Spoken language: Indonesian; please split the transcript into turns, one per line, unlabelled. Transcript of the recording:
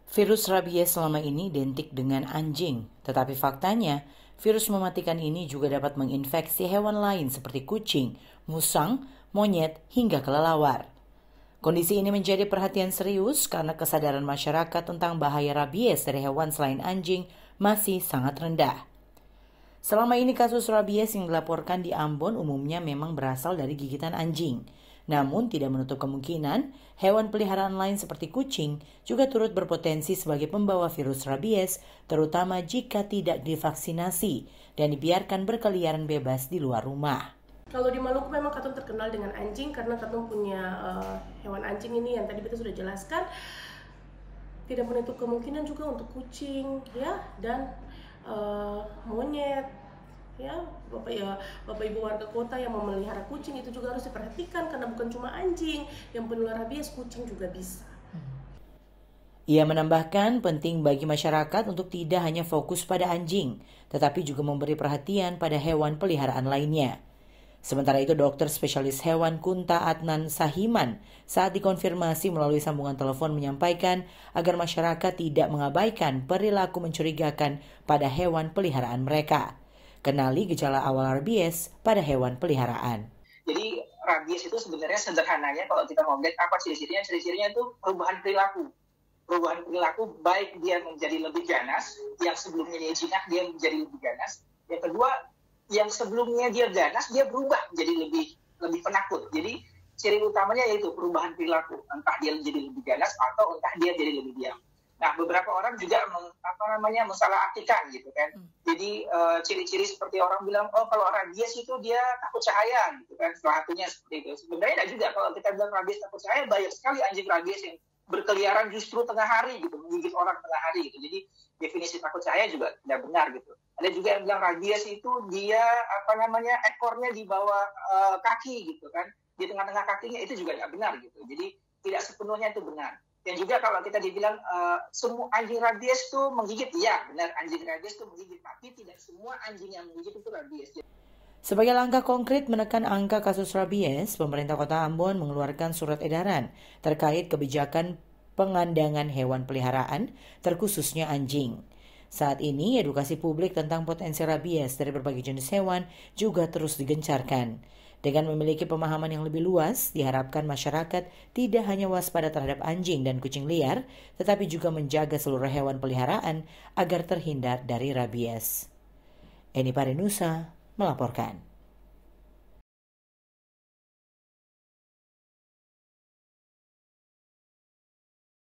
Virus rabies selama ini identik dengan anjing, tetapi faktanya virus mematikan ini juga dapat menginfeksi hewan lain seperti kucing, musang, monyet, hingga kelelawar. Kondisi ini menjadi perhatian serius karena kesadaran masyarakat tentang bahaya rabies dari hewan selain anjing masih sangat rendah. Selama ini kasus rabies yang dilaporkan di Ambon umumnya memang berasal dari gigitan anjing. Namun tidak menutup kemungkinan hewan peliharaan lain seperti kucing juga turut berpotensi sebagai pembawa virus rabies, terutama jika tidak divaksinasi dan dibiarkan berkeliaran bebas di luar rumah.
Kalau di Maluku memang Katong terkenal dengan anjing karena Katong punya hewan anjing ini yang tadi kita sudah jelaskan. Tidak menutup kemungkinan juga untuk kucing ya dan monyet. Ya, Bapak Ibu warga kota yang memelihara kucing itu juga harus diperhatikan karena bukan cuma anjing yang penular rabies, kucing juga bisa.
Ia menambahkan penting bagi masyarakat untuk tidak hanya fokus pada anjing, tetapi juga memberi perhatian pada hewan peliharaan lainnya. Sementara itu, dokter spesialis hewan Kunta Adnan Sahiman saat dikonfirmasi melalui sambungan telepon menyampaikan agar masyarakat tidak mengabaikan perilaku mencurigakan pada hewan peliharaan mereka. Kenali gejala awal rabies pada hewan peliharaan.
Jadi rabies itu sebenarnya sederhananya kalau kita mau lihat apa ciri-cirinya, ciri-cirinya itu perubahan perilaku. Perubahan perilaku baik dia menjadi lebih ganas, yang sebelumnya dia jinak dia menjadi lebih ganas. Yang kedua, yang sebelumnya dia ganas dia berubah menjadi lebih penakut. Jadi ciri utamanya yaitu perubahan perilaku, entah dia menjadi lebih ganas atau entah dia jadi lebih diam. Nah, beberapa orang juga mensalahartikan gitu kan. Jadi ciri-ciri seperti orang bilang, oh kalau rabies itu dia takut cahaya gitu kan. Salah satunya seperti itu. Sebenarnya tidak juga kalau kita bilang rabies takut cahaya, banyak sekali anjing rabies yang berkeliaran justru tengah hari gitu, menggigit orang tengah hari gitu. Jadi definisi takut cahaya juga tidak benar gitu. Ada juga yang bilang rabies itu dia ekornya di bawah kaki gitu kan. Di tengah-tengah kakinya itu juga tidak benar gitu. Jadi tidak sepenuhnya itu benar. Dan juga kalau kita dibilang semua anjing rabies itu menggigit, ya benar anjing rabies itu menggigit, tapi tidak semua anjing yang menggigit itu rabies.
Sebagai langkah konkret menekan angka kasus rabies, pemerintah Kota Ambon mengeluarkan surat edaran terkait kebijakan pengandangan hewan peliharaan, terkhususnya anjing. Saat ini, edukasi publik tentang potensi rabies dari berbagai jenis hewan juga terus digencarkan. Dengan memiliki pemahaman yang lebih luas, diharapkan masyarakat tidak hanya waspada terhadap anjing dan kucing liar, tetapi juga menjaga seluruh hewan peliharaan agar terhindar dari rabies. Eni Parenusa melaporkan.